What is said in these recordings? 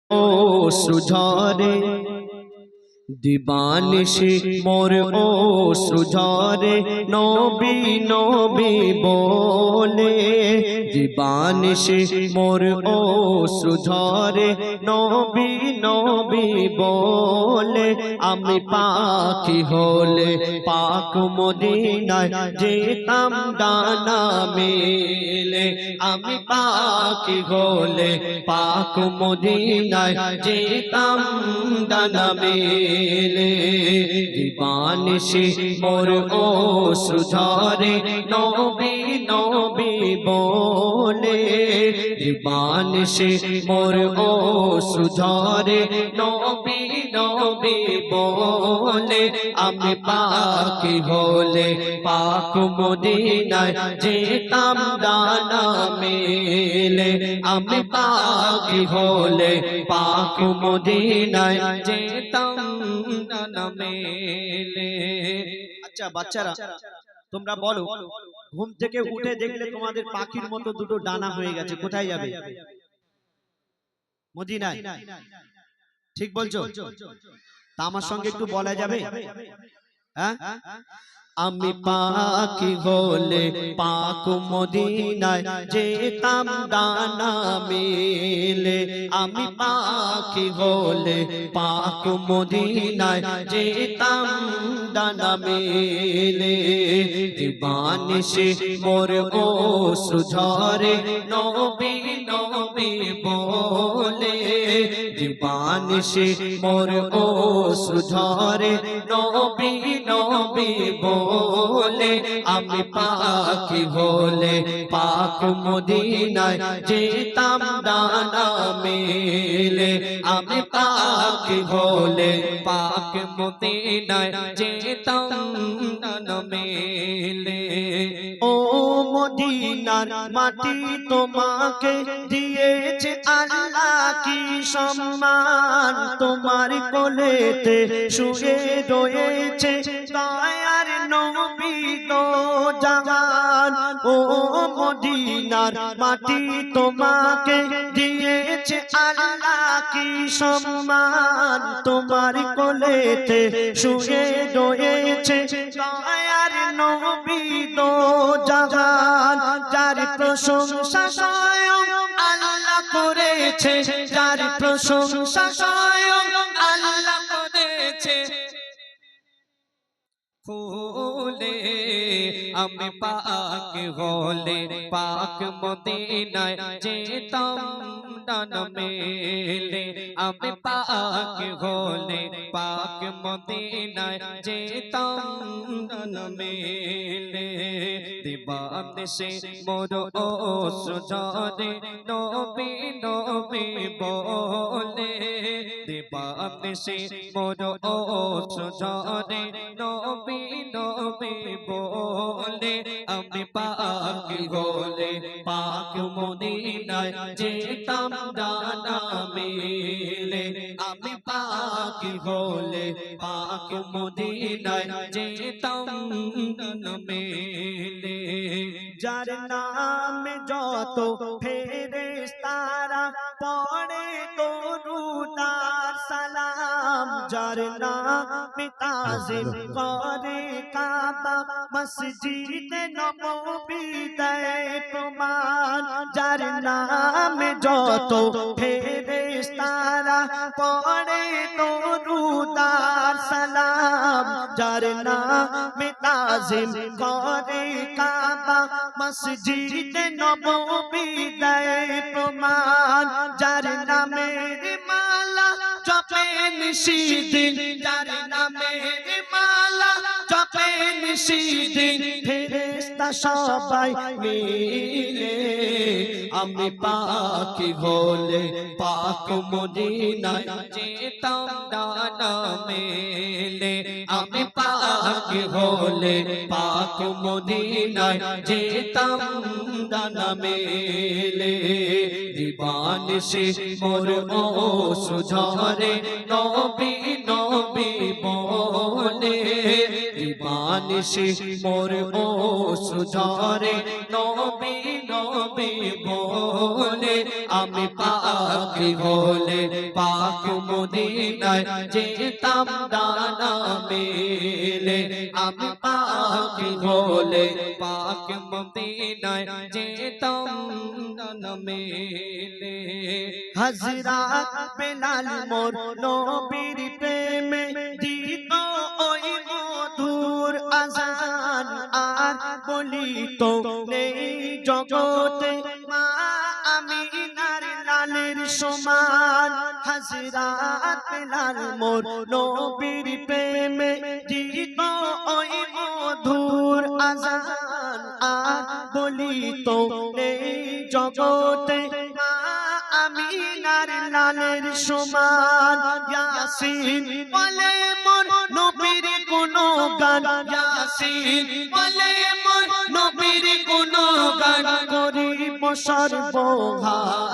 ও সুঝরে দিবানিশি মোর ও সুঝরে নবী নবী বলে দিবানিশি মোর ও সুঝরে নবী নবী বলে আমি পাখি হলে পাক মদিনায় যেতাম ডানা মেলে আমি পাখি হলে পাক মদিনায় যেতাম ডানা মেলে দিবানিশি মোর ও সুঝরে নবী নবী বলে দিবানিশি মোর ও সুঝরে নবী নবী বলে আমি পাখি হলে পাক মদিনায় যেতাম ডানা মেলে আমি পাখি হলে পাক মদিনায় যেতাম ডানা মেলে। আচ্ছা বাচ্চারা তোমরা বলো, ঘুম থেকে উঠে দেখলে তোমাদের পাখির মতো দুটো ডানা হয়ে গেছে, কোথায় যাবে? মদিনায়। ঠিক বলছো? তা আমার সঙ্গে একটু বলা যাবে? হ্যাঁ, আমি পাখি হলে পাক মদিনায় যেতাম ডানা মেলে আমি পাখি হলে পাক মদিনায় যেতাম ডানা মেলে দিবানিশি মোর ও সুঝরে নবী নবী বলে দিবানিশি মোর ও সুঝরে নবী নবী বলে আমি পাখি হলে পাক মদিনায় যেতাম ডানা মেলে আমি পাখি হলে পাক মদিনায় যেতাম ডানা মেলে। ও মদিনার মাটি তোমাকে দিয়েছে আল্লাহ কি সম্মান তোমার কোলেতে শুয়ে রয়েছে দয়ার নবী দো জাহান। ও মদিনার মাটি তোমাকে দিয়েছে আল্লাহ কি সম্মান তোমার কোলেতে শুয়ে রয়েছে দয়ার নবী দো জাহান। যার প্রশংসা স্বয়ং আল্লাহ করেছে যার প্রশংসা স্বয়ং আল্লাহ করেছে ফুলে আমি পাক হলে পাক মদিনায় যেতাম ডানা মেলে আমি পাক হলে পাক মদিনায় যেতাম ডানা মেলে দিবানিশি মোর ও সুঝরে নবী নবী বলে দিবানিশি মোর ও সুঝরে নবী নবী বলে আমি পাখি হলে পাক মদিনায় যেতাম ডানা মেলে আমি পাখি হলে পাক মদিনায় যেতাম ডানা মেলে। যার নামে যত ফেরেশতারা পড়ে দরুদ আর সালাম যার নামে তাজিম করে কাবা মসজিদে নববী দেয় প্রমাণ যার নামে যত ফেরেশতারা পড়ে দরুদ আর সালাম যার নামে তাজিম করে কাবা মসজিদে নববী দেয় প্রমাণ যার নামের মালা জপে নিশিদিন যার নামের মালা জপে নিশিদিন ফেরেশতা সবাই মিলে আমি পাখি হলে পাক মদিনায় যেতাম ডানা মেলে আমি পাখি হলে পাক মদিনায় যেতাম ডানা মেলে দিবানিশি মোর ও সুঝরে নবী নবী বলে দিবানিশি মোর ও সুঝরে নবী নবী নবী বলে আমি পাখি হলে পাক মদিনায় যেতাম ডানা মেলে আমি পাখি হলে পাক মদিনায় যেতাম ডানা মেলে হযরত বেলাল মোর নবীর প্রেমে দিত ওই মধুর আজান আর বলিত নেই জগতে মা আমিনার লালের সমান হযরত বেলাল মোর নবীর প্রেমে দিত ওই মধুর আজান আর বলিত নেই জগতে মা আমিনার লালের সমান ইয়াসিন বলে মোর নবীর গুণগান ইয়াসিন বলে মোর নবীর গুণগান করিব সর্বহালে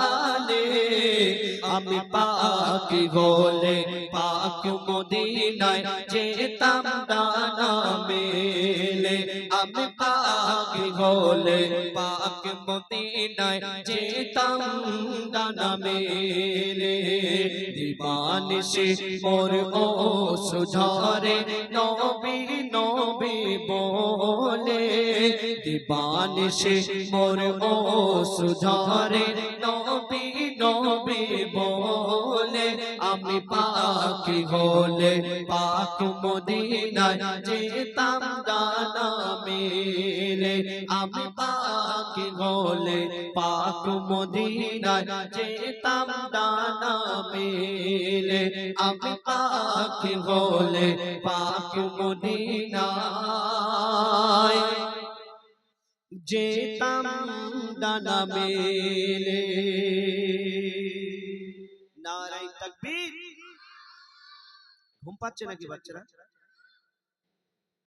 আমি পাখি হলে পাক মদিনায় যেতাম ডানা মেলে আমি পাখি হলে পাক মদিনায় যেতাম ডানা মেলে দিবানিশি মোর ও সুঝরে নবী নবী বলে দিবানিশি মোর ও সুঝরে নবী নবী বলে আমি পাখি হলে পাক মদিনায় যেতাম ডানা মেলে আমি পাখি হলে পাক মদিনায় যেতাম ডানা মেলে আমি পাখি হলে পাক মদিনায় যেতাম ডানা মেলে নারায়ে তাকবীর ঘুম পাচ্ছে নাকি বাচ্চারা